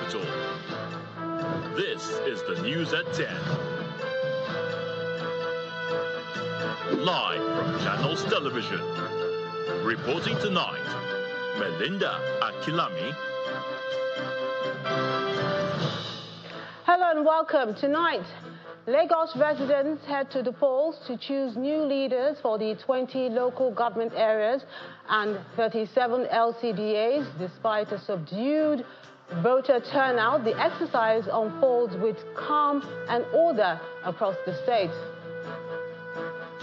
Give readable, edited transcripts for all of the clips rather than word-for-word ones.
capital. This is the news at 10. Live from Channels Television. Reporting tonight, Melinda Akilami. Hello and welcome. Tonight, Lagos residents head to the polls to choose new leaders for the 20 local government areas and 37 LCDAs. Despite a subdued voter turnout, the exercise unfolds with calm and order across the state.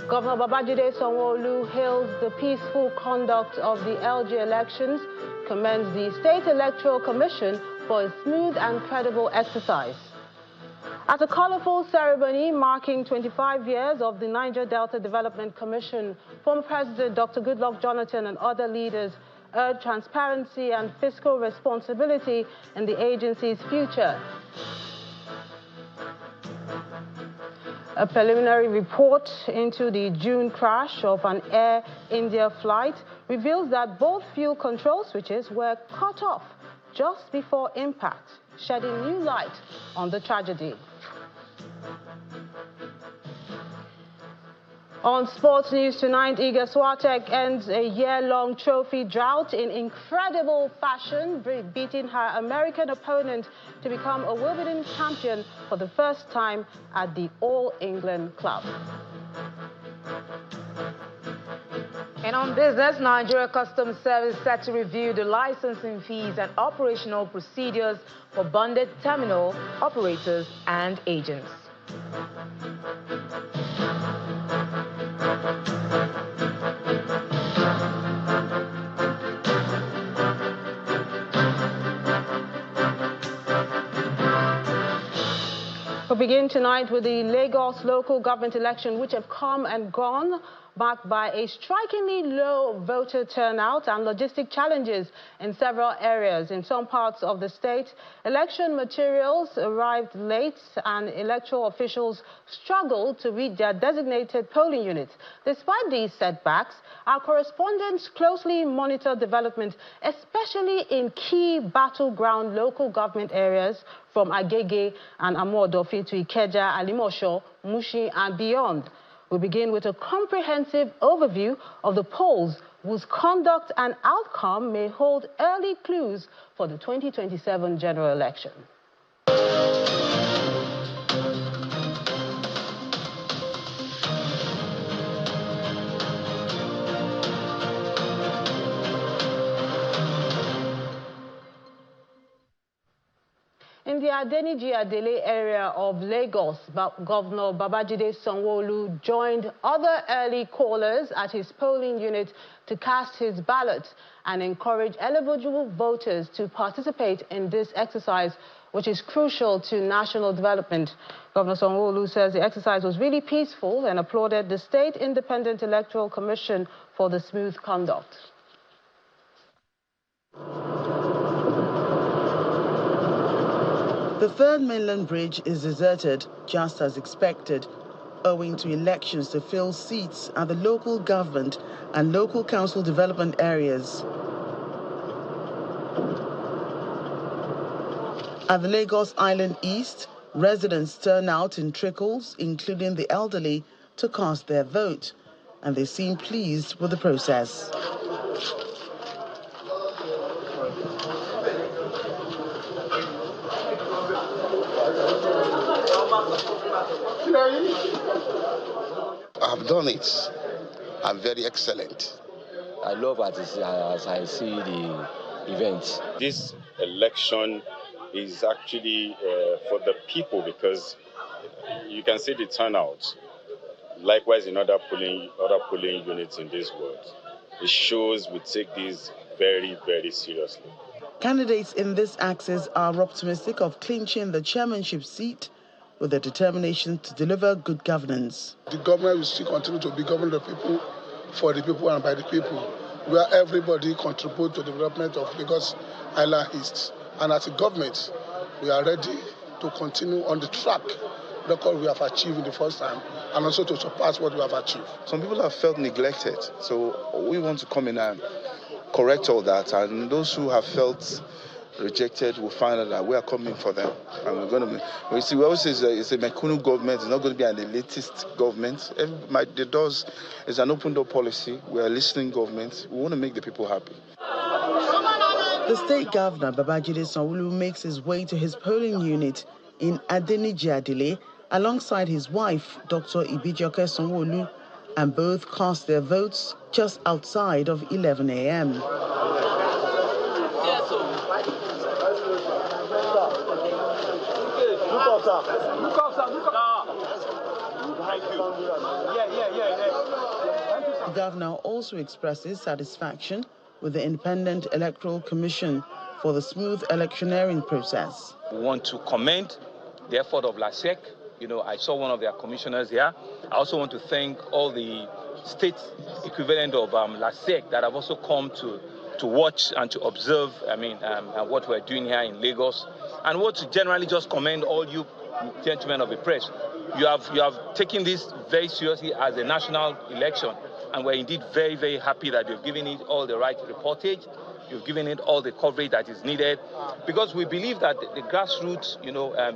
Governor Babajide Sanwo-Olu hails the peaceful conduct of the LG elections, commends the State Electoral Commission for a smooth and credible exercise. At a colorful ceremony marking 25 years of the Niger Delta Development Commission, former President Dr. Goodluck Jonathan and other leaders urged transparency and fiscal responsibility in the agency's future. A preliminary report into the June crash of an Air India flight reveals that both fuel control switches were cut off just before impact, shedding new light on the tragedy. On sports news tonight, Iga Swiatek ends a year-long trophy drought in incredible fashion, beating her American opponent to become a Wimbledon champion for the first time at the All England Club. And on business, Nigeria Customs Service set to review the licensing fees and operational procedures for bonded terminal operators and agents. We begin tonight with the Lagos local government election, which have come and gone, marked by a strikingly low voter turnout and logistic challenges in several areas. In some parts of the state, election materials arrived late and electoral officials struggled to reach their designated polling units. Despite these setbacks, our correspondents closely monitor development, especially in key battleground local government areas from Agege and Amodofi to Ikeja, Alimosho, Mushi and beyond. We begin with a comprehensive overview of the polls whose conduct and outcome may hold early clues for the 2027 general election. In the Adeniji-Adele area of Lagos, Governor Babajide Sanwo-Olu joined other early callers at his polling unit to cast his ballot and encourage eligible voters to participate in this exercise, which is crucial to national development. Governor Sanwo-Olu says the exercise was really peaceful and applauded the State Independent Electoral Commission for the smooth conduct. The third mainland bridge is deserted, just as expected, owing to elections to fill seats at the local government and local council development areas. At the Lagos Island East, residents turn out in trickles, including the elderly, to cast their vote, and they seem pleased with the process. I've done it. I'm very excellent. I love as I see the event. This election is actually for the people because you can see the turnout. Likewise in other polling units in this world. It shows we take this very, very seriously. Candidates in this axis are optimistic of clinching the chairmanship seat with a determination to deliver good governance. The government will still continue to be government of the people, for the people and by the people, where everybody contributes to the development of Lagos Island East. And as a government, we are ready to continue on the track record we have achieved in the first time and also to surpass what we have achieved. Some people have felt neglected, so we want to come in and correct all that. And those who have felt rejected, we'll find out that we are coming for them. And we're going to be, we always say it's a Mekunu government, it's not going to be an elitist government. The doors is an open door policy. We are a listening government. We want to make the people happy. The state governor, Babajide Sanwo-Olu, makes his way to his polling unit in Adeniji-Adile alongside his wife, Dr. Ibijoke Sanwo-Olu, and both cast their votes just outside of 11 a.m. The governor also expresses satisfaction with the Independent Electoral Commission for the smooth electioneering process. We want to commend the effort of LASEC. I saw one of their commissioners here. I also want to thank all the state equivalent of LASEC that have also come to watch and to observe, what we're doing here in Lagos. And want to generally just commend all you gentlemen of the press. You have taken this very seriously as a national election, and we're indeed very, very happy that you've given it all the right reportage. You've given it all the coverage that is needed, because we believe that the grassroots,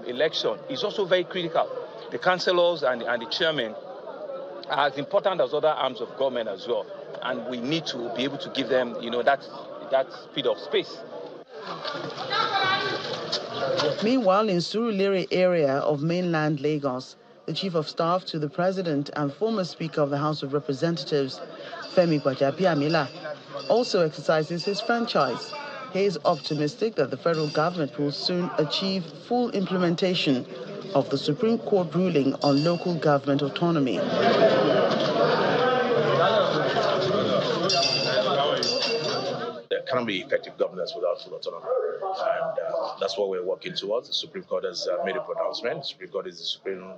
election is also very critical. The councillors and the chairmen are as important as other arms of government as well, and we need to be able to give them, that speed of space. Meanwhile, in Surulere area of mainland Lagos, the Chief of Staff to the President and former Speaker of the House of Representatives, Femi Gbajabiamila, also exercises his franchise. He is optimistic that the federal government will soon achieve full implementation of the Supreme Court ruling on local government autonomy. There cannot be effective governance without full autonomy, and that's what we're working towards. The Supreme Court has made a pronouncement. The Supreme Court is the Supreme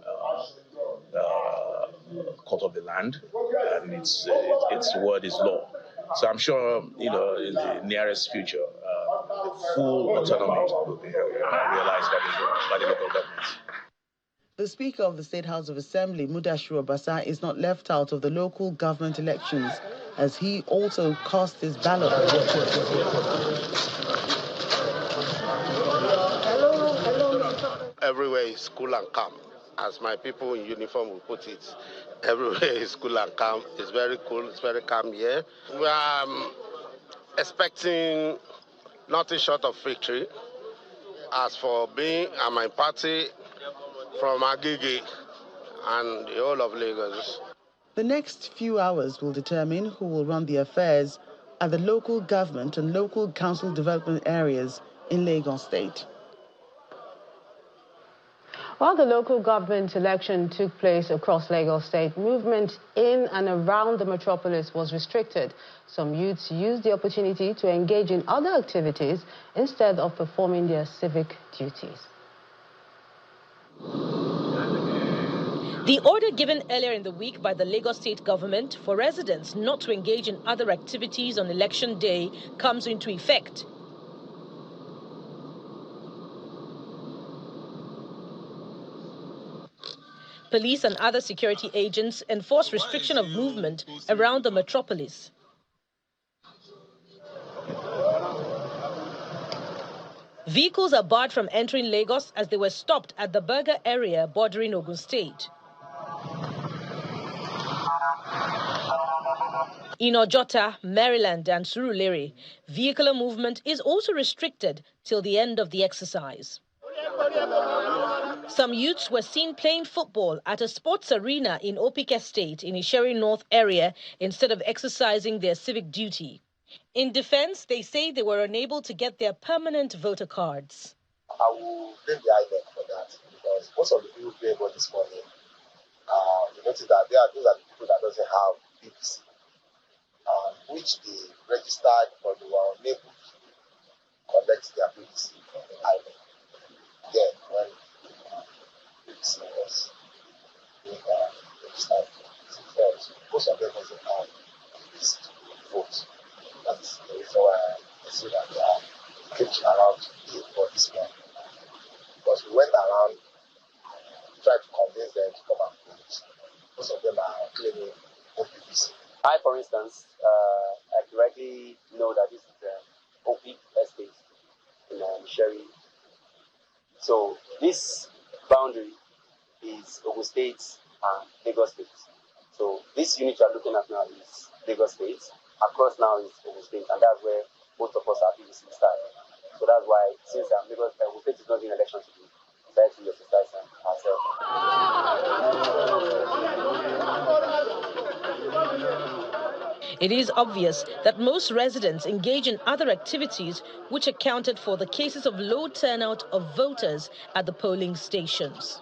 Court of the land, and its word is law. So I'm sure, in the nearest future, full autonomy will be realized by the local governments. The Speaker of the State House of Assembly, Mudashiru Obasa, is not left out of the local government elections, as he also cast his ballot. Everywhere is cool and calm, as my people in uniform will put it. Everywhere is cool and calm. It's very cool, it's very calm here. We are expecting nothing short of victory. As for me and my party from Agege and the whole of Lagos. The next few hours will determine who will run the affairs at the local government and local council development areas in Lagos State. While the local government election took place across Lagos State, movement in and around the metropolis was restricted. Some youths used the opportunity to engage in other activities instead of performing their civic duties. The order given earlier in the week by the Lagos State government for residents not to engage in other activities on election day comes into effect. Police and other security agents enforce restriction of movement around the metropolis. Vehicles are barred from entering Lagos as they were stopped at the Berger area bordering Ogun State. In Ojota, Maryland and Surulere, vehicular movement is also restricted till the end of the exercise. Some youths were seen playing football at a sports arena in Opik Estate in Isheri North area instead of exercising their civic duty. In defense, they say they were unable to get their permanent voter cards. I will blame the INEC for that, because most of the people playing vote this morning, you notice that those are the people that doesn't have PVC, which they registered but they were unable to collect their PVC from the INEC. Then when PVC was being registered, most of them doesn't have PVC to vote. That's the reason why I say that they are kept around today for this one. Because we went around, tried to convince them to come and vote. Most of them are claiming OPVC. I, for instance, I directly know that this is Opik Estate in Sherry. So this boundary is Ogun State and Lagos State. So this unit you are looking at now is Lagos State. Across now is Ogun State, and that's where most of us are PVC start. So that's why, since Ogun State is not in election today, we decided to exercise ourselves. It is obvious that most residents engage in other activities which accounted for the cases of low turnout of voters at the polling stations.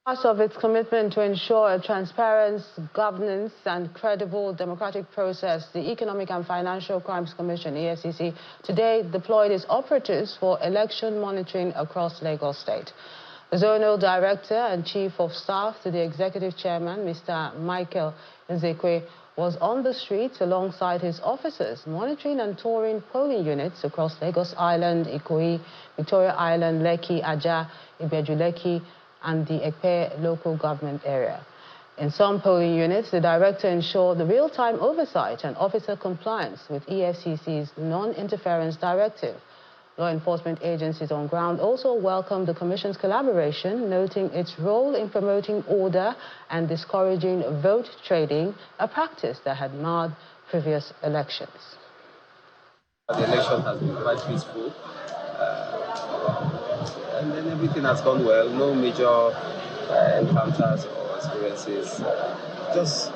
Part of its commitment to ensure a transparent governance and credible democratic process, the Economic and Financial Crimes Commission, EFCC, today deployed its operatives for election monitoring across Lagos State. The Zonal Director and Chief of Staff to the Executive Chairman, Mr. Michael Nzekwe, was on the streets alongside his officers, monitoring and touring polling units across Lagos Island, Ikoyi, Victoria Island, Lekki, Aja, Ibeju-Lekki, and the Ekpe local government area. In some polling units, the director ensured the real-time oversight and officer compliance with EFCC's non-interference directive. Law enforcement agencies on ground also welcomed the Commission's collaboration, noting its role in promoting order and discouraging vote trading, a practice that had marred previous elections. The election has been quite peaceful. And then everything has gone well, no major encounters or experiences, just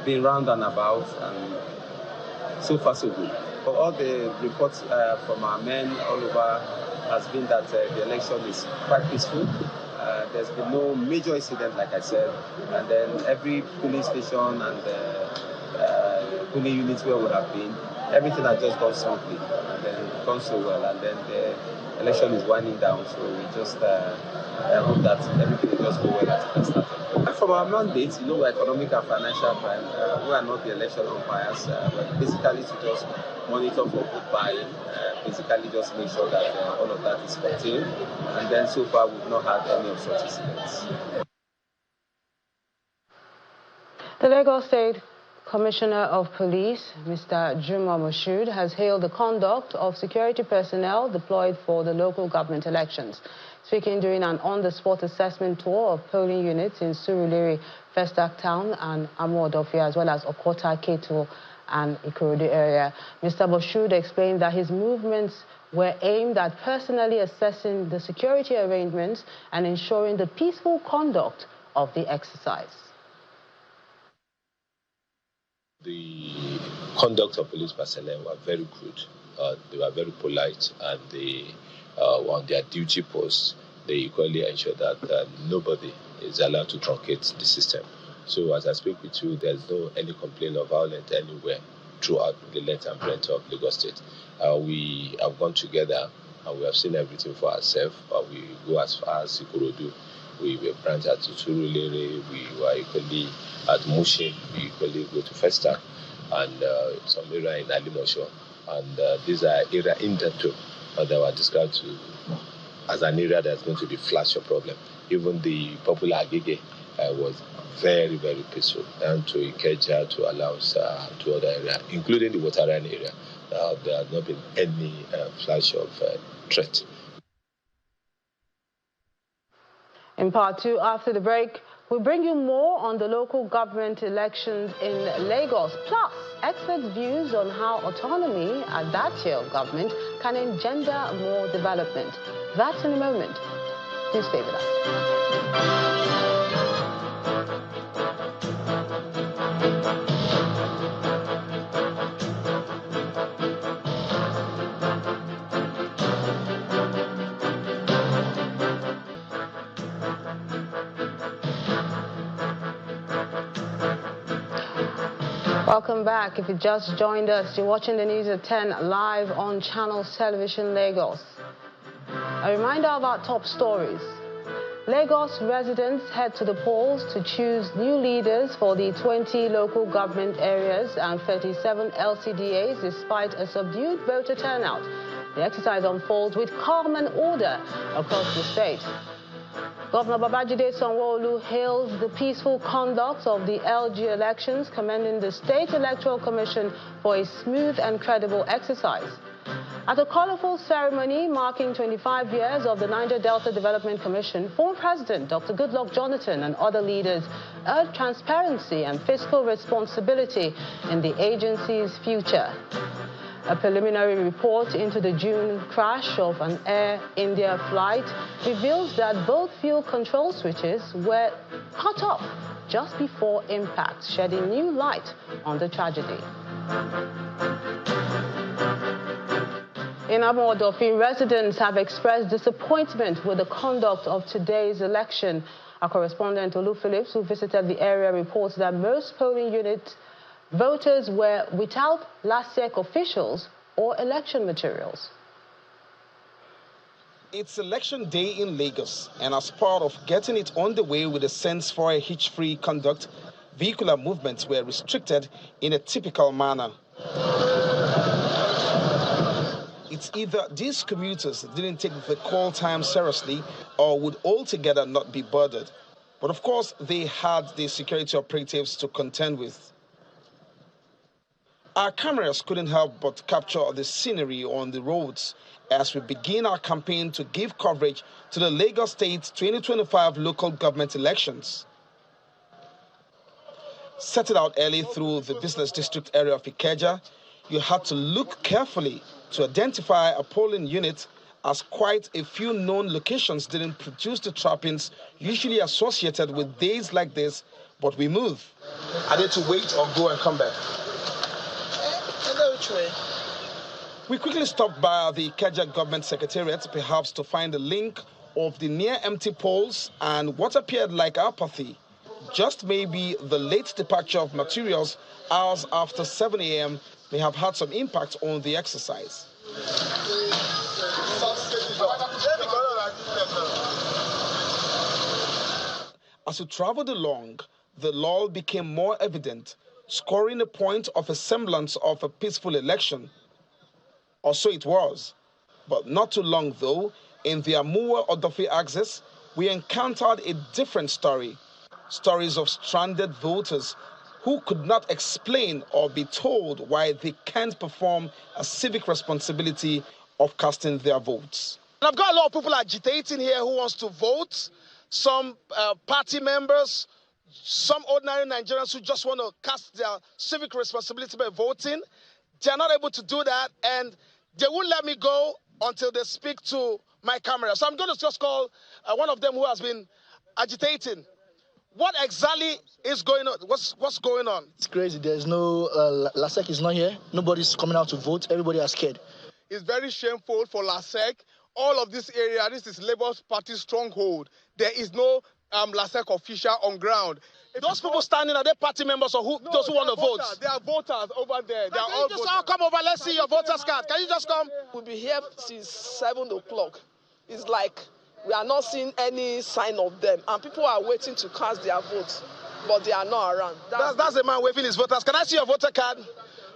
been round and about, and so far so good. But all the reports from our men all over has been that the election is quite peaceful. There's been no major incident, like I said, and then every police station and polling units where we have been, everything has just gone smoothly and then gone so well, and then the election is winding down, so we just hope that everything will just go well as it has started. From our mandate, we're economic and financial crime. We are not the election umpires, but basically to just monitor for vote buying, basically just make sure that all of that is contained, and then so far we've not had any of such incidents. The Lagos State Commissioner of Police, Mr. Juma Moshood, has hailed the conduct of security personnel deployed for the local government elections. Speaking during an on-the-spot assessment tour of polling units in Surulere, Festac Town and Amuodofia, as well as Okota, Ketu and Ikorodu area, Mr. Moshood explained that his movements were aimed at personally assessing the security arrangements and ensuring the peaceful conduct of the exercise. The conduct of police personnel were very good. They were very polite, and they on their duty posts, they equally ensure that nobody is allowed to truncate the system. So as I speak with you, there's no any complaint of violence anywhere throughout the length and breadth of Lagos State. We have gone together and we have seen everything for ourselves. We go as far as Ikorodu. We were branched out to Surulere, we were equally at Mushin, we equally go to Festac, and some area in Alimosho. And these are area in Dato that were described as an area that's going to be flash a problem. Even the popular Agege was very, very peaceful, and to Ikeja, to Alaus, to other areas, including the Waterline area. There has not been any flash of threat. In part two, after the break, we'll bring you more on the local government elections in Lagos, plus experts' views on how autonomy at that tier of government can engender more development. That's in a moment. Please stay with us. Welcome back. If you just joined us, you're watching the news at 10 live on Channels Television Lagos. A reminder of our top stories. Lagos residents head to the polls to choose new leaders for the 20 local government areas and 37 LCDAs despite a subdued voter turnout. The exercise unfolds with calm and order across the state. Governor Babajide Sanwo-Olu hails the peaceful conduct of the LG elections, commending the State Electoral Commission for a smooth and credible exercise. At a colorful ceremony marking 25 years of the Niger Delta Development Commission, former President Dr. Goodluck Jonathan and other leaders urged transparency and fiscal responsibility in the agency's future. A preliminary report into the June crash of an Air India flight reveals that both fuel control switches were cut off just before impact, shedding new light on the tragedy. In Amodofin, residents have expressed disappointment with the conduct of today's election. Our correspondent Olu Phillips, who visited the area, reports that most polling unit voters were without LASEC officials or election materials. It's election day in Lagos, and as part of getting it on the way with a sense for a hitch-free conduct, vehicular movements were restricted in a typical manner. It's either these commuters didn't take the call time seriously or would altogether not be bothered. But of course, they had the security operatives to contend with. Our cameras couldn't help but capture the scenery on the roads as we begin our campaign to give coverage to the Lagos State 2025 local government elections. Set it out early through the business district area of Ikeja, you had to look carefully to identify a polling unit, as quite a few known locations didn't produce the trappings usually associated with days like this, but we move. Are they to wait or go and come back? We quickly stopped by the Ikeja Government Secretariat, perhaps to find a link of the near-empty polls and what appeared like apathy. Just maybe the late departure of materials hours after 7 a.m. may have had some impact on the exercise. As we traveled along, the lull became more evident, scoring a point of a semblance of a peaceful election. Or so it was. But not too long, though, in the Amuwa-Odofe axis, we encountered a different story. Stories of stranded voters who could not explain or be told why they can't perform a civic responsibility of casting their votes. And I've got a lot of people agitating here who wants to vote, some party members, some ordinary Nigerians who just want to cast their civic responsibility by voting. They're not able to do that, and they won't let me go until they speak to my camera. So I'm going to just call one of them who has been agitating. What exactly is going on? What's going on? It's crazy. There's no, LASEC is not here. Nobody's coming out to vote. Everybody is scared. It's very shameful for LASEC. All of this area, this is Labour Party's stronghold. There is no LASEC official on ground. Those people standing, are they party members or who? No, those who want to vote? They are voters over there. They are all voters. All come over. Let's see your voters card. Can you just come? We'll be here since 7 o'clock. It's like we are not seeing any sign of them, and people are waiting to cast their votes, but they are not around. That's the man waving his voters. Can I see your voter card?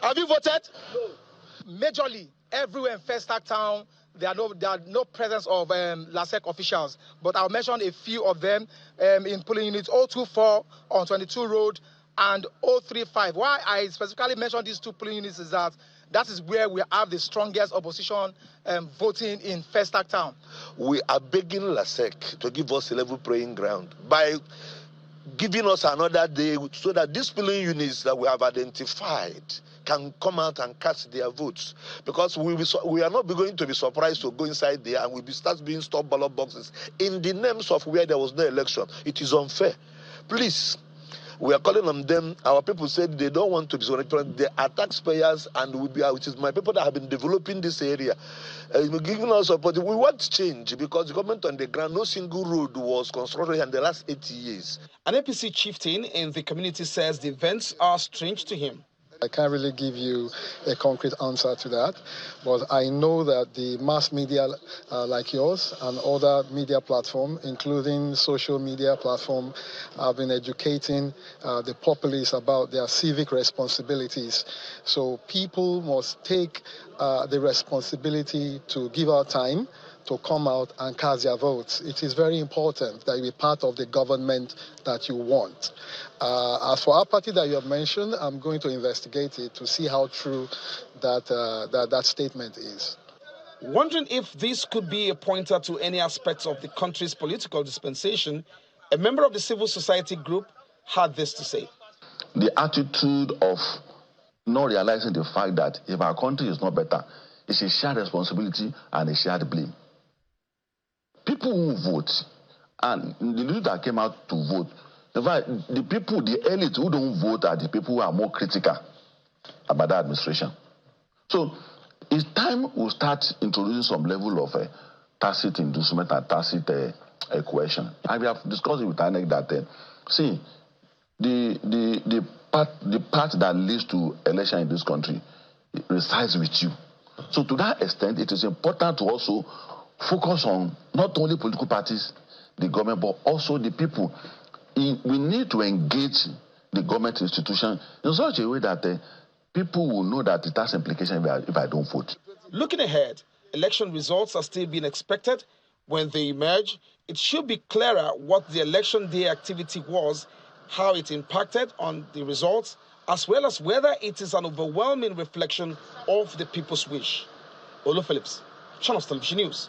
Have you voted? No. Majorly, everywhere in Festac Town, there are no presence of LASEC officials, but I'll mention a few of them in polling units 024 on 22 Road and 035. Why I specifically mentioned these two polling units is that is where we have the strongest opposition voting in Festac Town. We are begging LASEC to give us a level playing ground by giving us another day so that these polling units that we have identified can come out and cast their votes, because we are not going to be surprised to go inside there and we'll start being stopped ballot boxes in the names of where there was no election. It is unfair. Please, we are calling on them. Our people said they don't want to be surrounded. They are taxpayers, and which is my people that have been developing this area, giving us support. We want change because the government on the ground, no single road was constructed in the last 80 years. An APC chieftain in the community says the events are strange to him. I can't really give you a concrete answer to that, but I know that the mass media like yours and other media platforms, including social media platforms, have been educating the populace about their civic responsibilities. So people must take the responsibility to give our time to come out and cast their votes. It is very important that you be part of the government that you want. As for our party that you have mentioned, I'm going to investigate it to see how true that statement is. Wondering if this could be a pointer to any aspects of the country's political dispensation, a member of the civil society group had this to say. The attitude of not realizing the fact that if our country is not better, it's a shared responsibility and a shared blame. People who vote, and the people that came out to vote, in fact, the people, the elite who don't vote are the people who are more critical about the administration. So it's time we start introducing some level of tacit inducement and tacit coercion. And we have discussed it with INEC that, see, the part that leads to election in this country resides with you. So to that extent, it is important to also focus on not only political parties, the government, but also the people. We need to engage the government institution in such a way that people will know that it has implications if I don't vote. Looking ahead, election results are still being expected. When they emerge, it should be clearer what the election day activity was, how it impacted on the results, as well as whether it is an overwhelming reflection of the people's wish. Olo Phillips, Channels Television News.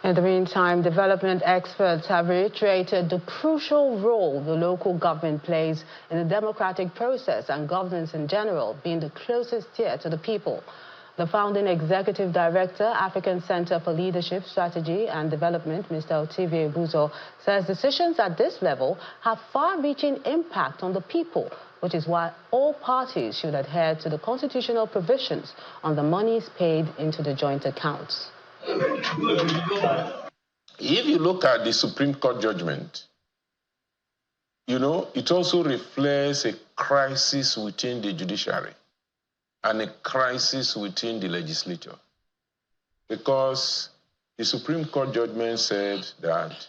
In the meantime, development experts have reiterated the crucial role the local government plays in the democratic process and governance in general, being the closest tier to the people. The founding executive director, African Center for Leadership, Strategy and Development, Mr. Otivie Buzo, says decisions at this level have far-reaching impact on the people, which is why all parties should adhere to the constitutional provisions on the monies paid into the joint accounts. If you look at the Supreme Court judgment, it also reflects a crisis within the judiciary and a crisis within the legislature. Because the Supreme Court judgment said that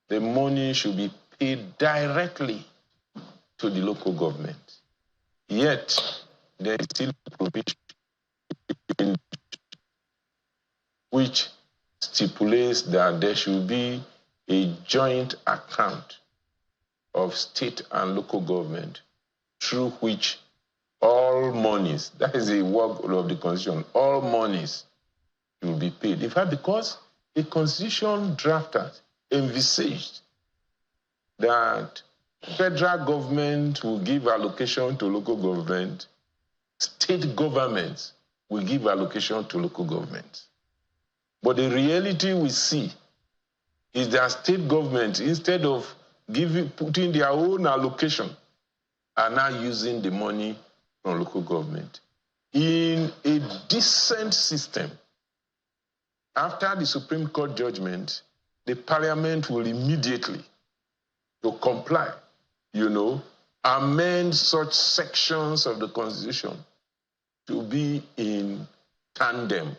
the money should be paid directly to the local government. Yet, there is still a provision which stipulates that there should be a joint account of state and local government through which all monies, that is a work of the Constitution, all monies will be paid. In fact, because the Constitution drafted envisaged that federal government will give allocation to local government, state governments will give allocation to local government. But the reality we see is that state governments, instead of putting their own allocation, are now using the money from local government. In a decent system, after the Supreme Court judgment, the Parliament will immediately, to comply, amend such sections of the Constitution to be in tandem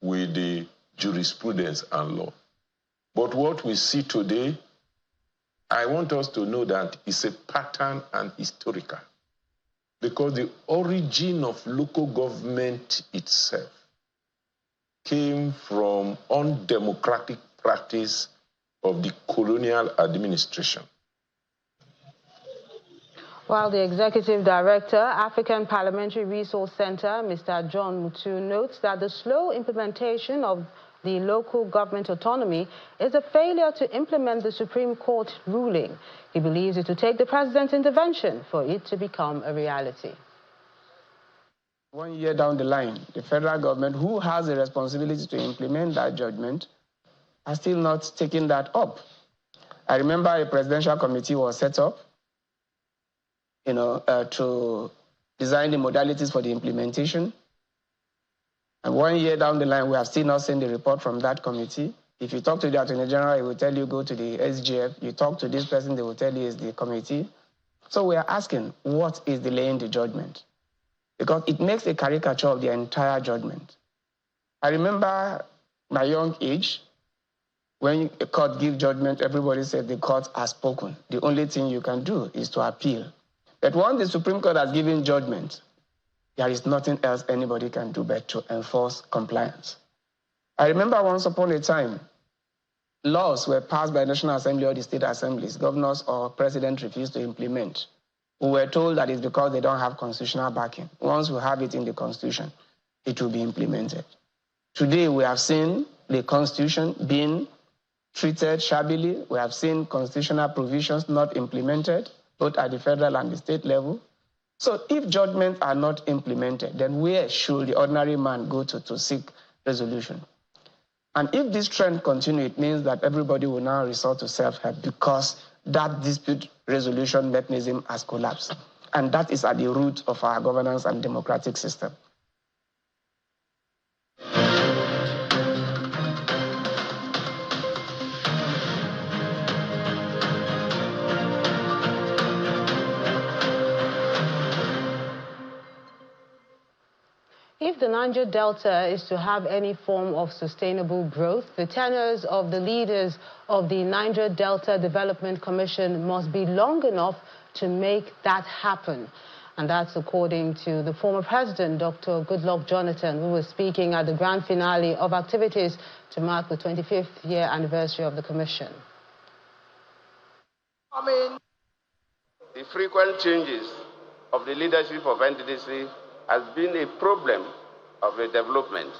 with the jurisprudence and law. But what we see today, I want us to know that it's a pattern and historical. Because the origin of local government itself came from undemocratic practice of the colonial administration. While the Executive Director, African Parliamentary Resource Center, Mr. John Mutu, notes that the slow implementation of the local government autonomy is a failure to implement the Supreme Court ruling. He believes it will take the President's intervention for it to become a reality. 1 year down the line, the federal government, who has the responsibility to implement that judgment, are still not taking that up. I remember a presidential committee was set up to design the modalities for the implementation. And 1 year down the line, we have still not seen the report from that committee. If you talk to the Attorney General, he will tell you go to the SGF. You talk to this person, they will tell you it's the committee. So we are asking, what is delaying the judgment? Because it makes a caricature of the entire judgment. I remember my young age, when a court gives judgment, everybody said the court has spoken. The only thing you can do is to appeal. But once the Supreme Court has given judgment, there is nothing else anybody can do but to enforce compliance. I remember once upon a time, laws were passed by National Assembly or the state assemblies. Governors or president refused to implement. We were told that it's because they don't have constitutional backing. Once we have it in the Constitution, it will be implemented. Today, we have seen the Constitution being treated shabbily. We have seen constitutional provisions not implemented, both at the federal and the state level. So if judgments are not implemented, then where should the ordinary man go to seek resolution? And if this trend continues, it means that everybody will now resort to self-help because that dispute resolution mechanism has collapsed. And that is at the root of our governance and democratic system. If the Niger Delta is to have any form of sustainable growth, the tenures of the leaders of the Niger Delta Development Commission must be long enough to make that happen. And that's according to the former president, Dr. Goodluck Jonathan, who was speaking at the grand finale of activities to mark the 25th year anniversary of the commission. The frequent changes of the leadership of NDDC has been a problem of the development.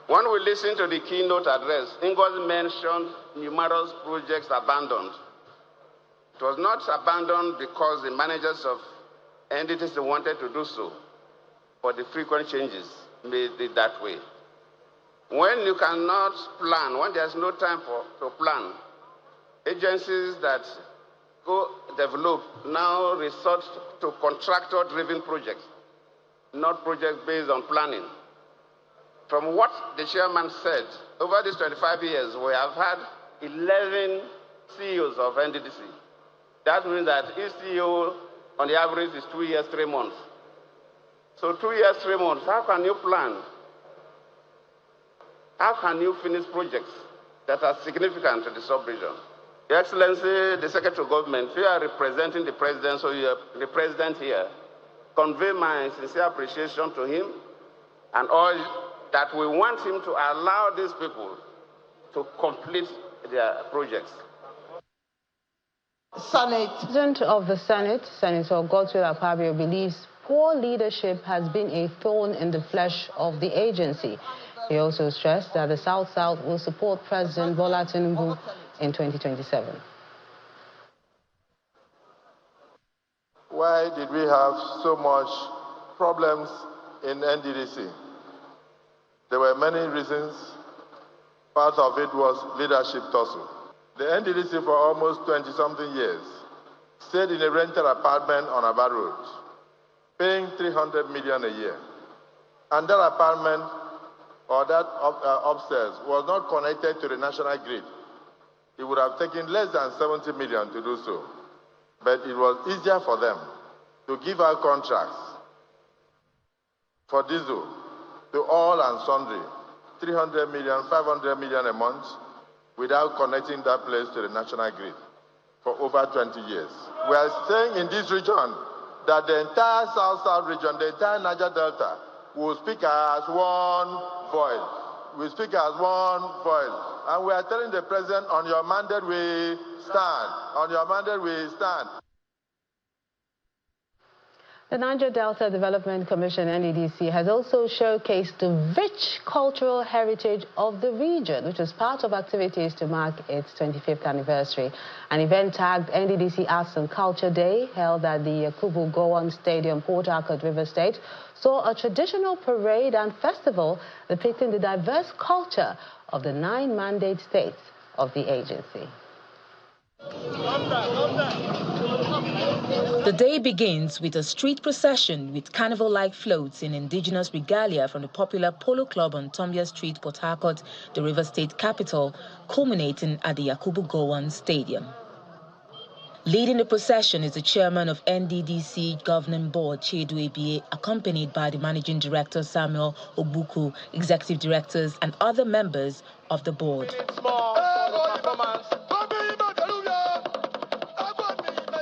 When we listen to the keynote address, Ingos mentioned numerous projects abandoned. It was not abandoned because the managers of NDDC wanted to do so, but the frequent changes made it that way. When you cannot plan, when there's no time to plan, agencies that go develop now resort to contractor-driven projects, not projects based on planning. From what the chairman said, over these 25 years, we have had 11 CEOs of NDDC. That means that each CEO, on the average, is 2 years, 3 months. So 2 years, 3 months, how can you plan? How can you finish projects that are significant to the sub-region? Your Excellency, the Secretary of Government, you are representing the President, so you are the President here. Convey my sincere appreciation to him and all that we want him to allow these people to complete their projects. President of the Senate, Senator Godswill Akpabio, believes poor leadership has been a thorn in the flesh of the agency. He also stressed that the South-South will support President Bola Tinubu in 2027. Why did we have so much problems in NDDC? There were many reasons. Part of it was leadership tussle. The NDDC for almost 20-something years stayed in a rented apartment on Aba Road, paying 300 million a year. And that apartment or that upstairs was not connected to the national grid. It would have taken less than 70 million to do so. But it was easier for them to give out contracts for diesel to all and sundry, 300 million, 500 million a month, without connecting that place to the national grid for over 20 years. We are saying in this region that the entire South-South region, the entire Niger Delta, will speak as one voice. We speak as one voice. And we are telling the President, on your mandate we stand. On your mandate we stand. The Niger Delta Development Commission, NDDC, has also showcased the rich cultural heritage of the region, which was part of activities to mark its 25th anniversary. An event tagged NDDC Arts and Culture Day, held at the Yakubu Gowon Stadium, Port Harcourt, River State, saw a traditional parade and festival depicting the diverse culture of the 9 mandate states of the agency. The day begins with a street procession with carnival-like floats in indigenous regalia from the popular Polo Club on Tombia Street, Port Harcourt, the River State capital, culminating at the Yakubu Gowon Stadium. Leading the procession is the chairman of NDDC Governing Board, Chiedu Ebie, accompanied by the Managing Director, Samuel Ogbuku, Executive Directors, and other members of the board.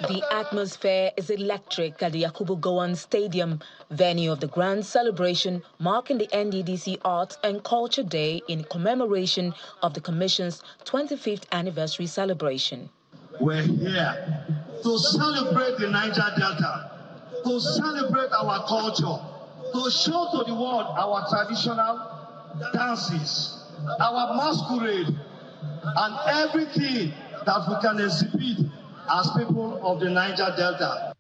The atmosphere is electric at the Yakubu Gowon Stadium, venue of the grand celebration marking the NDDC Arts and Culture Day in commemoration of the Commission's 25th anniversary celebration. We're here to celebrate the Niger Delta, to celebrate our culture, to show to the world our traditional dances, our masquerade, and everything that we can exhibit as people of the Niger Delta.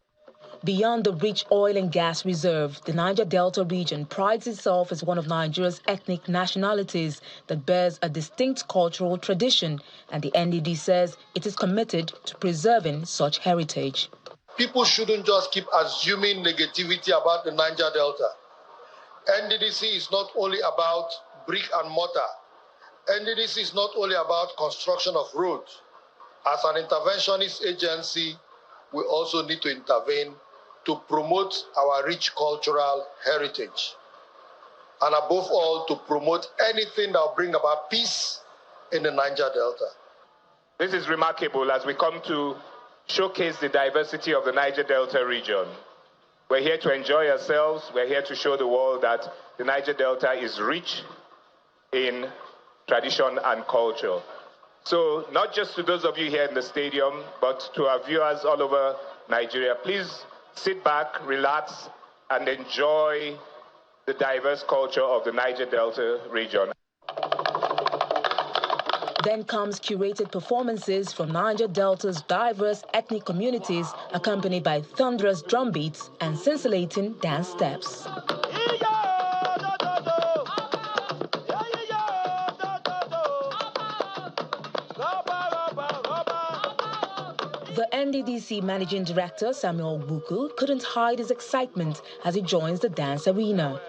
Beyond the rich oil and gas reserve, the Niger Delta region prides itself as one of Nigeria's ethnic nationalities that bears a distinct cultural tradition, and the NDD says it is committed to preserving such heritage. People shouldn't just keep assuming negativity about the Niger Delta. NDDC is not only about brick and mortar. NDDC is not only about construction of roads. As an interventionist agency, we also need to intervene to promote our rich cultural heritage. And above all, to promote anything that will bring about peace in the Niger Delta. This is remarkable as we come to showcase the diversity of the Niger Delta region. We're here to enjoy ourselves. We're here to show the world that the Niger Delta is rich in tradition and culture. So not just to those of you here in the stadium, but to our viewers all over Nigeria, please sit back, relax, and enjoy the diverse culture of the Niger Delta region. Then comes curated performances from Niger Delta's diverse ethnic communities, accompanied by thunderous drum beats and scintillating dance steps. The NDDC Managing Director, Samuel Buku, couldn't hide his excitement as he joins the dance arena.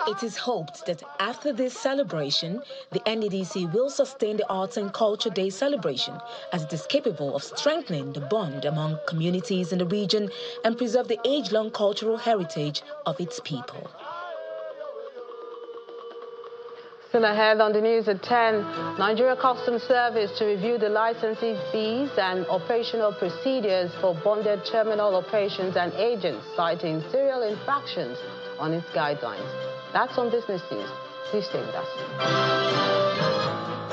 It is hoped that after this celebration, the NDDC will sustain the Arts and Culture Day celebration, as it is capable of strengthening the bond among communities in the region and preserve the age-long cultural heritage of its people. Still ahead on the news at 10, Nigeria Customs Service to review the licensing fees and operational procedures for bonded terminal operations and agents, citing serial infractions on its guidelines. That's on Business News. Please stay with us.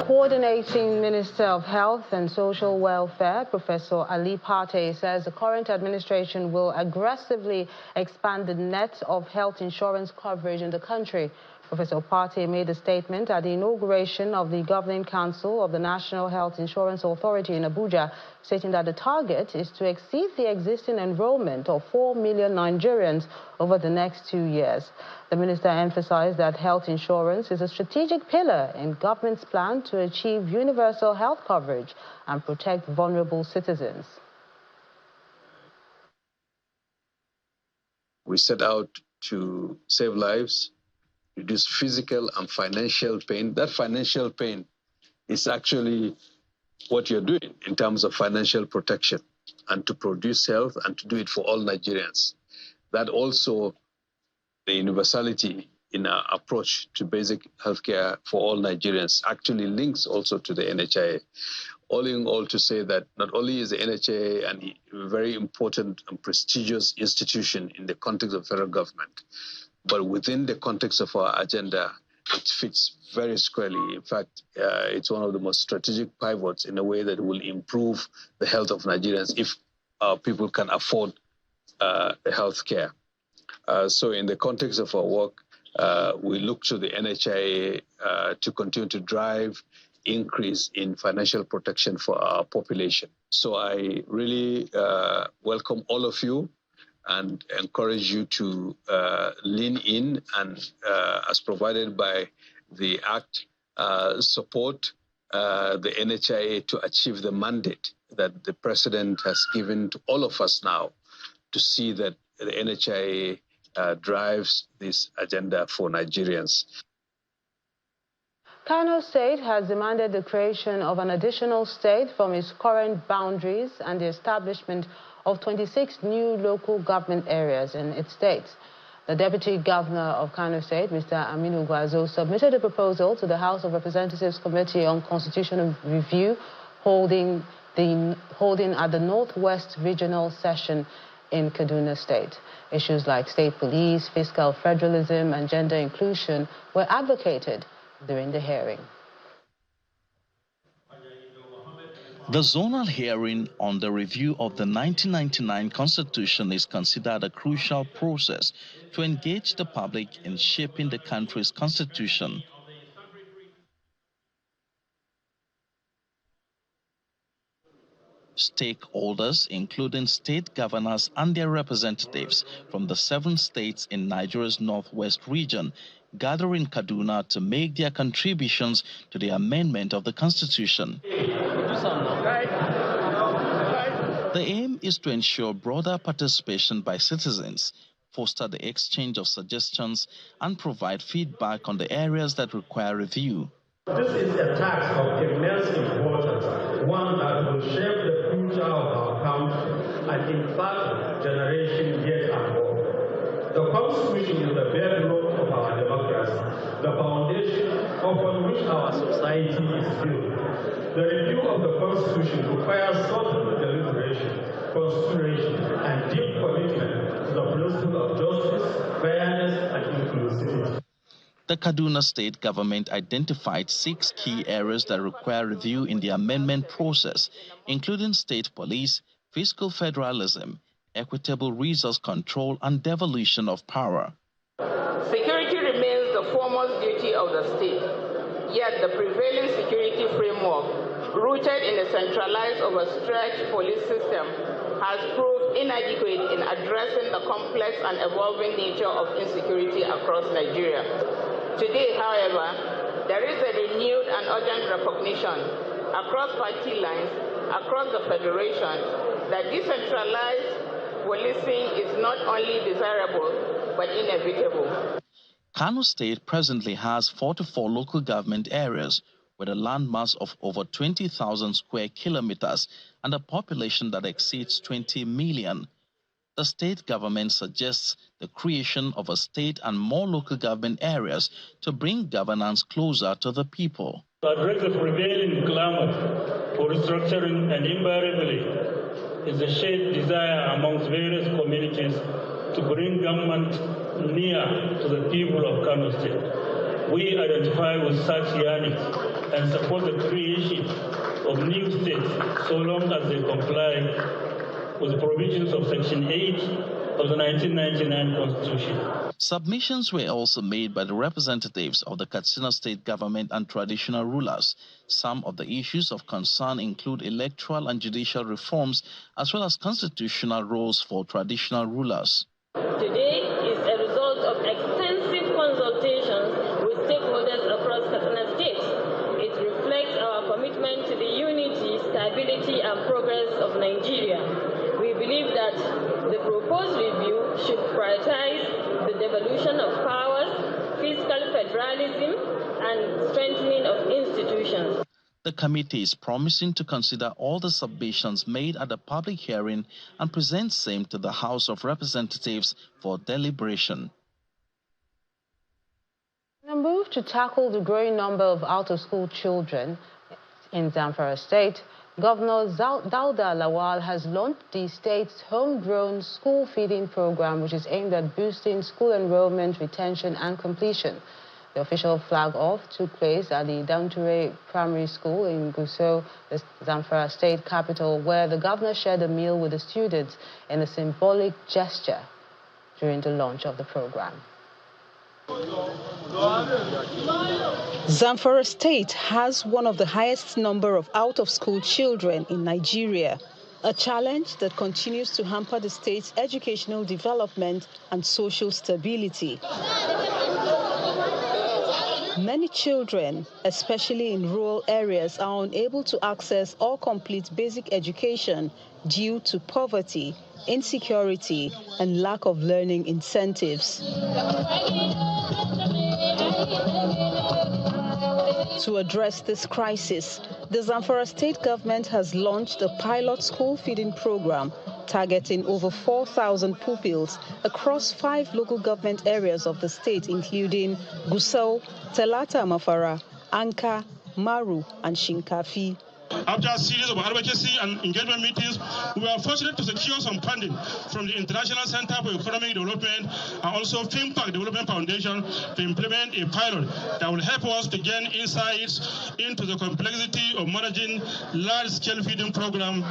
Coordinating Minister of Health and Social Welfare, Professor Ali Pate, says the current administration will aggressively expand the net of health insurance coverage in the country. Professor Pate made a statement at the inauguration of the Governing Council of the National Health Insurance Authority in Abuja, stating that the target is to exceed the existing enrollment of 4 million Nigerians over the next 2 years. The minister emphasized that health insurance is a strategic pillar in government's plan to achieve universal health coverage and protect vulnerable citizens. We set out to save lives, reduce physical and financial pain. That financial pain is actually what you're doing in terms of financial protection, and to produce health and to do it for all Nigerians. That also, the universality in our approach to basic healthcare for all Nigerians actually links also to the NHIA. All in all, to say that not only is the NHIA a very important and prestigious institution in the context of federal government, but within the context of our agenda, it fits very squarely. In fact, it's one of the most strategic pivots in a way that will improve the health of Nigerians if people can afford health care. So in the context of our work, we look to the NHIA to continue to drive increase in financial protection for our population. So I really welcome all of you and encourage you to lean in and, as provided by the Act, support the NHIA to achieve the mandate that the President has given to all of us now to see that the NHIA drives this agenda for Nigerians. Kano State has demanded the creation of an additional state from its current boundaries and the establishment of 26 new local government areas in its state. The Deputy Governor of Kano State, Mr. Aminu Gwazo, submitted a proposal to the House of Representatives Committee on Constitutional Review holding at the Northwest Regional Session in Kaduna State. Issues like state police, fiscal federalism, and gender inclusion were advocated during the hearing. The zonal hearing on the review of the 1999 Constitution is considered a crucial process to engage the public in shaping the country's constitution. Stakeholders, including state governors and their representatives from the 7 states in Nigeria's northwest region, gather in Kaduna to make their contributions to the amendment of the Constitution. The aim is to ensure broader participation by citizens, foster the exchange of suggestions, and provide feedback on the areas that require review. This is a task of immense importance, one that will shape the future of our country and impact generations yet unborn. The Constitution is the bedrock of our democracy, the foundation upon which our society is built. The review of the Constitution requires thoughtful deliberation, consideration, and deep commitment to the principle of justice, fairness, and inclusivity. The Kaduna state government identified 6 key areas that require review in the amendment process, including state police, fiscal federalism, equitable resource control, and devolution of power. Security remains the foremost duty of the state, yet the prevailing security framework, rooted in a centralized, overstretched police system, has proved inadequate in addressing the complex and evolving nature of insecurity across Nigeria. Today, however, there is a renewed and urgent recognition across party lines, across the federation, that decentralized policing is not only desirable, but inevitable. Kano State presently has 44 local government areas with a landmass of over 20,000 square kilometers and a population that exceeds 20 million. The state government suggests the creation of a state and more local government areas to bring governance closer to the people. To address the prevailing clamor for restructuring and invariably is a shared desire amongst various communities to bring government near to the people of Kano State. We identify with such yearnings and support the creation of new states so long as they comply with the provisions of Section 8 of the 1999 Constitution. Submissions were also made by the representatives of the Katsina state government and traditional rulers. Some of the issues of concern include electoral and judicial reforms, as well as constitutional roles for traditional rulers. Today is a result of extensive consultations with stakeholders across Katsina State. It reflects our commitment to the unity, stability, and progress of Nigeria. We believe that the proposed review should prioritize the devolution of powers, fiscal federalism, and strengthening of institutions. The committee is promising to consider all the submissions made at the public hearing and present same to the House of Representatives for deliberation. In a move to tackle the growing number of out-of-school children in Zamfara State, Governor Dauda Lawal has launched the state's homegrown school feeding program, which is aimed at boosting school enrollment, retention, and completion. The official flag-off took place at the Danture Primary School in Gusau, the Zamfara state capital, where the governor shared a meal with the students in a symbolic gesture during the launch of the program. Zamfara State has one of the highest number of out-of-school children in Nigeria, a challenge that continues to hamper the state's educational development and social stability. Many children, especially in rural areas, are unable to access or complete basic education due to poverty, insecurity, and lack of learning incentives. To address this crisis, the Zamfara state government has launched a pilot school feeding program targeting over 4,000 pupils across 5 local government areas of the state, including Gusau, Telata Mafara, Anka, Maru, and Shinkafi. After a series of advocacy and engagement meetings, we were fortunate to secure some funding from the International Center for Economic Development and also FinPac Development Foundation to implement a pilot that will help us to gain insights into the complexity of managing large-scale feeding program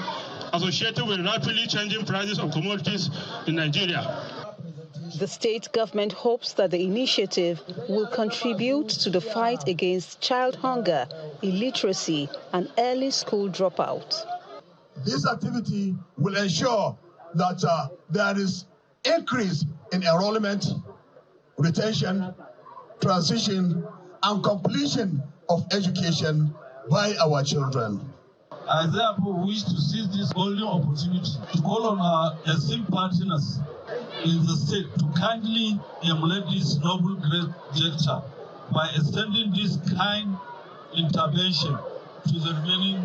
associated with rapidly changing prices of commodities in Nigeria. The state government hopes that the initiative will contribute to the fight against child hunger, illiteracy, and early school dropout. This activity will ensure that there is increase in enrollment, retention, transition, and completion of education by our children. I therefore wish to seize this golden opportunity to call on our esteemed partners in the state to kindly emulate this noble great gesture by extending this kind intervention to the remaining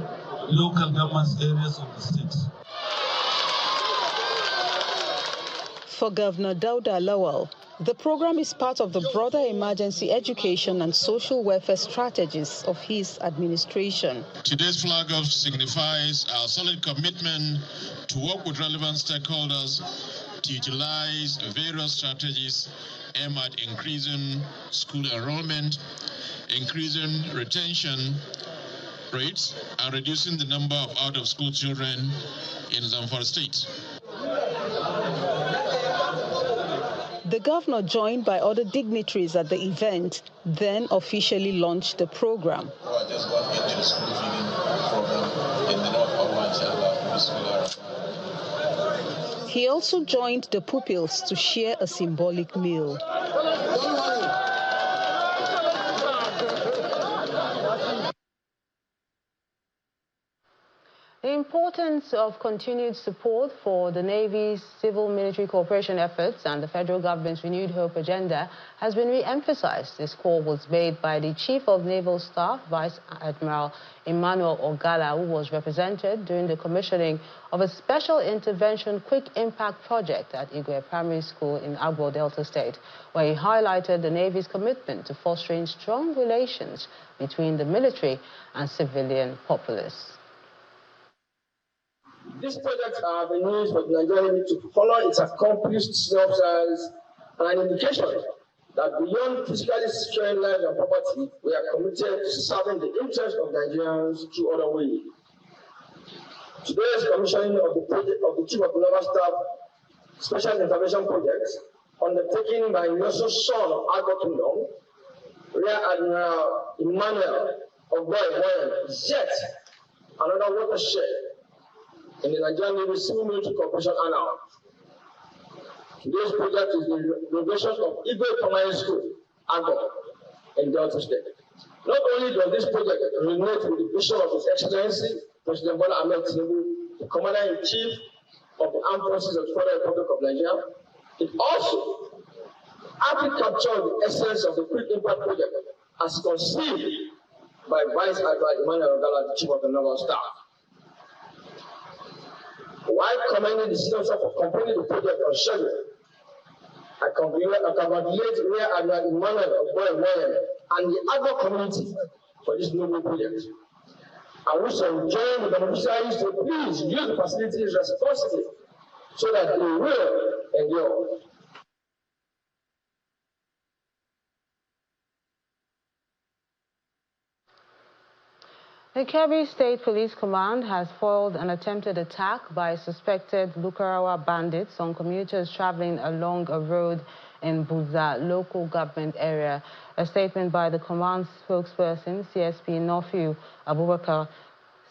local government areas of the state. For Governor Dauda Lawal, the program is part of the broader emergency education and social welfare strategies of his administration. Today's flag off signifies our solid commitment to work with relevant stakeholders to utilize various strategies aimed at increasing school enrollment, increasing retention rates, and reducing the number of out-of-school children in Zamfara State. The governor, joined by other dignitaries at the event, then officially launched the program. I just got into the school feeding program in the North Island. He also joined the pupils to share a symbolic meal. The importance of continued support for the Navy's civil-military cooperation efforts and the federal government's renewed hope agenda has been re-emphasized. This call was made by the Chief of Naval Staff, Vice Admiral Emmanuel Ogala, who was represented during the commissioning of a special intervention quick impact project at Igwe Primary School in Agbo Delta State, where he highlighted the Navy's commitment to fostering strong relations between the military and civilian populace. This project has been used for the Nigerian Navy to follow its accomplished senior officers and an indication that beyond physically securing lives and property, we are committed to serving the interests of Nigerians through other ways. Today's commissioning of the project of the Chief of Naval Staff Special Intervention Project, undertaken by Yoso Son of Agbo Kingdom, Rear Admiral Emmanuel Ogboy, is yet another watershed in the Nigerian Navy Civil Military Cooperation Annal. Today's project is the renovation of Igwe Primary School, Agbo, in Delta State. Not only does this project relate with the vision of His Excellency, President Bola Ahmed Tinubu, the Commander-in-Chief of the Armed Forces of the Federal Republic of Nigeria, it also aptly captures the essence of the Quick Impact Project as conceived by Vice Admiral Emmanuel Ogala, the Chief of the Naval Staff. While commending the senior officer for completing the project on schedule, I congratulate Rear Admiral Emmanuel Ogboy and the Agbo community for this noble project. I wish to join the beneficiaries to please use the facilities responsibly so that they will endure. The Kebbi State Police Command has foiled an attempted attack by suspected Lukarawa bandits on commuters traveling along a road in Buza local government area. A statement by the command spokesperson, CSP Nofiu Abubakar,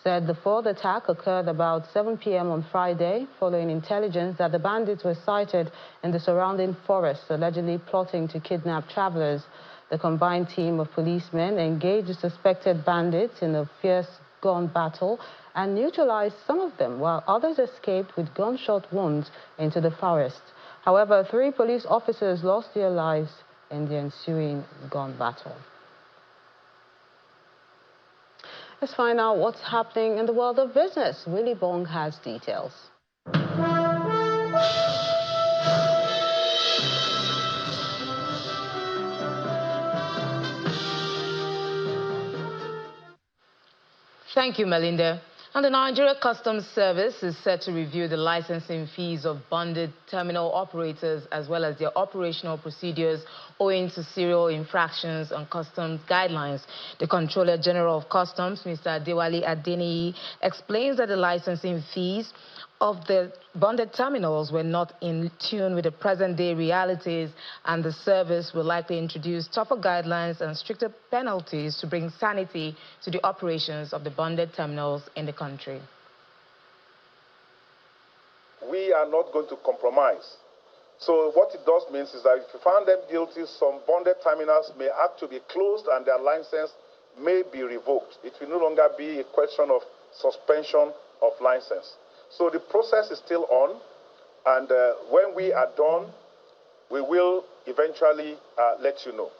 said the fourth attack occurred about 7 p.m. on Friday, following intelligence that the bandits were sighted in the surrounding forests, allegedly plotting to kidnap travelers. The combined team of policemen engaged the suspected bandits in a fierce gun battle and neutralized some of them, while others escaped with gunshot wounds into the forest. However, 3 police officers lost their lives in the ensuing gun battle. Let's find out what's happening in the world of business. Willie Bong has details. Thank you, Melinda. And the Nigeria Customs Service is set to review the licensing fees of bonded terminal operators as well as their operational procedures owing to serial infractions on customs guidelines. The Controller General of Customs, Mr. Adewale Adeniyi, explains that the licensing fees of the bonded terminals were not in tune with the present-day realities, and the service will likely introduce tougher guidelines and stricter penalties to bring sanity to the operations of the bonded terminals in the country. We are not going to compromise. So what it does means is that if you find them guilty, some bonded terminals may have to be closed and their license may be revoked. It will no longer be a question of suspension of license. So the process is still on, and when we are done, we will eventually let you know.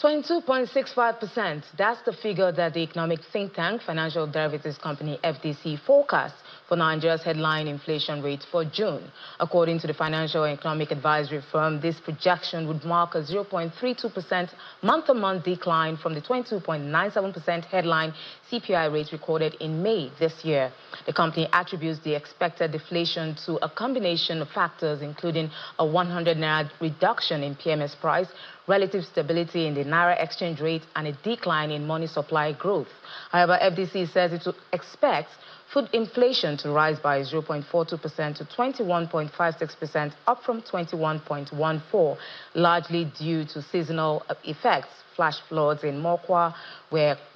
22.65%. That's the figure that the economic think tank, Financial Derivatives Company, FDC, forecast for Nigeria's headline inflation rate for June. According to the Financial and Economic Advisory Firm, this projection would mark a 0.32% month-on-month decline from the 22.97% headline CPI rate recorded in May this year. The company attributes the expected deflation to a combination of factors, including a 100 naira reduction in PMS price, relative stability in the naira exchange rate, and a decline in money supply growth. However, FDC says it expects food inflation to rise by 0.42% to 21.56%, up from 21.14%, largely due to seasonal effects, flash floods in Mokwa,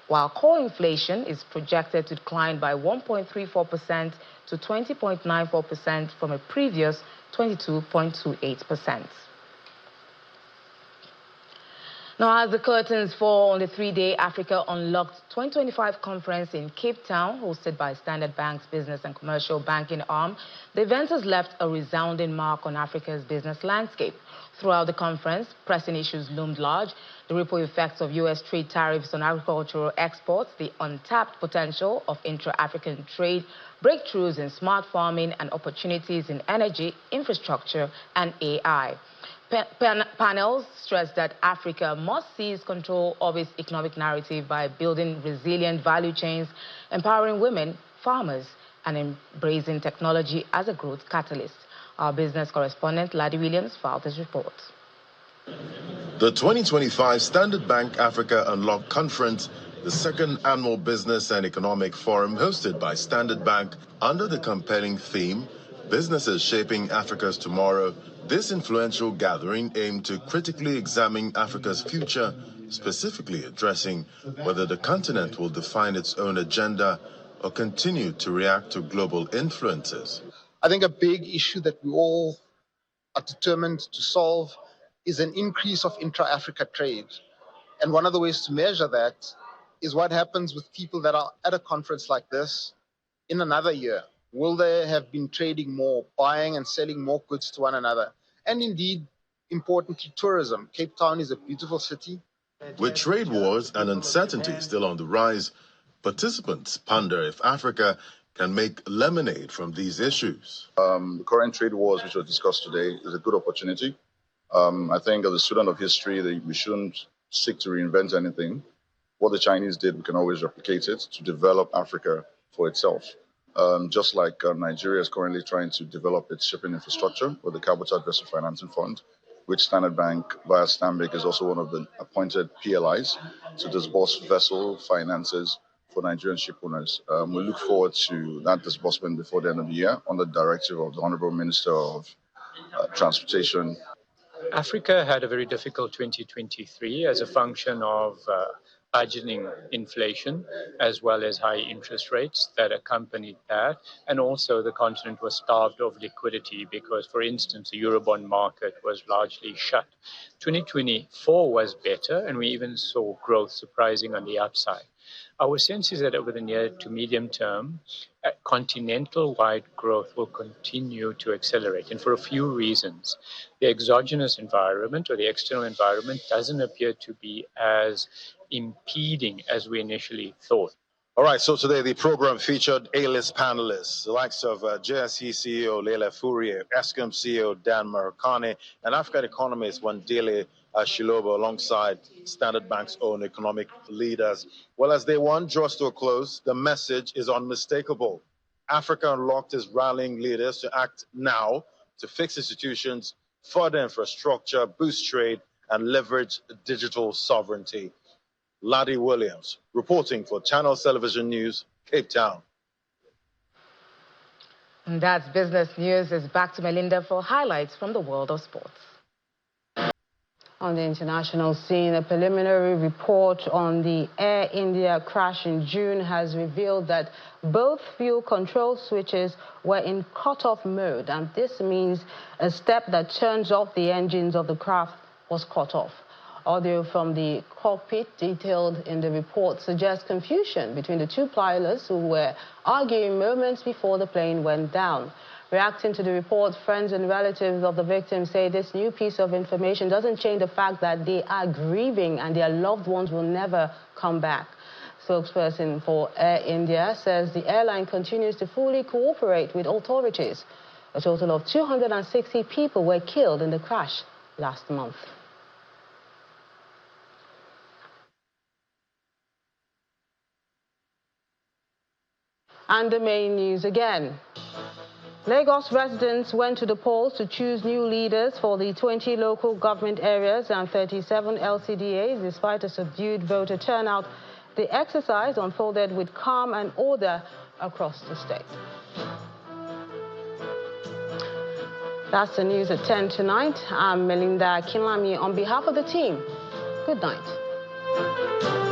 while core inflation is projected to decline by 1.34% to 20.94% from a previous 22.28%. Now, as the curtains fall on the three-day Africa Unlocked 2025 conference in Cape Town, hosted by Standard Bank's business and commercial banking arm, the event has left a resounding mark on Africa's business landscape. Throughout the conference, pressing issues loomed large: the ripple effects of U.S. trade tariffs on agricultural exports, the untapped potential of intra-African trade, breakthroughs in smart farming, and opportunities in energy, infrastructure, and AI. Panels stress that Africa must seize control of its economic narrative by building resilient value chains, empowering women, farmers, and embracing technology as a growth catalyst. Our business correspondent, Ladi Williams, filed this report. The 2025 Standard Bank Africa Unlocked Conference, the second annual business and economic forum hosted by Standard Bank under the compelling theme, Businesses Shaping Africa's Tomorrow. This influential gathering aimed to critically examine Africa's future, specifically addressing whether the continent will define its own agenda or continue to react to global influences. I think a big issue that we all are determined to solve is an increase of intra-Africa trade. And one of the ways to measure that is what happens with people that are at a conference like this in another year. Will they have been trading more, buying and selling more goods to one another? And indeed, importantly, tourism. Cape Town is a beautiful city. With trade wars and uncertainty still on the rise, participants ponder if Africa can make lemonade from these issues. The current trade wars which were discussed today is a good opportunity. I think as a student of history, we shouldn't seek to reinvent anything. What the Chinese did, we can always replicate it to develop Africa for itself. Just like Nigeria is currently trying to develop its shipping infrastructure with the Cabotage Vessel Financing Fund, which Standard Bank via Stanbic is also one of the appointed PLIs to disburse vessel finances for Nigerian ship owners. We look forward to that disbursement before the end of the year under the directive of the Honorable Minister of Transportation. Africa had a very difficult 2023 as a function of burgeoning inflation as well as high interest rates that accompanied that. And also the continent was starved of liquidity because, for instance, the Eurobond market was largely shut. 2024 was better, and we even saw growth surprising on the upside. Our sense is that over the near to medium term, continental-wide growth will continue to accelerate, and for a few reasons. The exogenous environment or the external environment doesn't appear to be as impeding as we initially thought. All right, so today the program featured A-list panelists, the likes of JSE CEO Leila Fourier, Eskom CEO Dan Marukane, and African economist Wandile Shilobo, alongside Standard Bank's own economic leaders. Well, as day one draws to a close, the message is unmistakable. Africa Unlocked is rallying leaders to act now to fix institutions, further infrastructure, boost trade, and leverage digital sovereignty. Laddie Williams, reporting for Channels Television News, Cape Town. And that's business news. It's back to Melinda for highlights from the world of sports. On the international scene, a preliminary report on the Air India crash in June has revealed that both fuel control switches were in cut-off mode, and this means a step that turns off the engines of the craft was cut off. Audio from the cockpit detailed in the report suggests confusion between the two pilots who were arguing moments before the plane went down. Reacting to the report, friends and relatives of the victims say this new piece of information doesn't change the fact that they are grieving and their loved ones will never come back. Spokesperson for Air India says the airline continues to fully cooperate with authorities. A total of 260 people were killed in the crash last month. And the main news again. Lagos residents went to the polls to choose new leaders for the 20 local government areas and 37 LCDAs. Despite a subdued voter turnout, the exercise unfolded with calm and order across the state. That's the news at 10 tonight. I'm Melinda Kinlami on behalf of the team. Good night.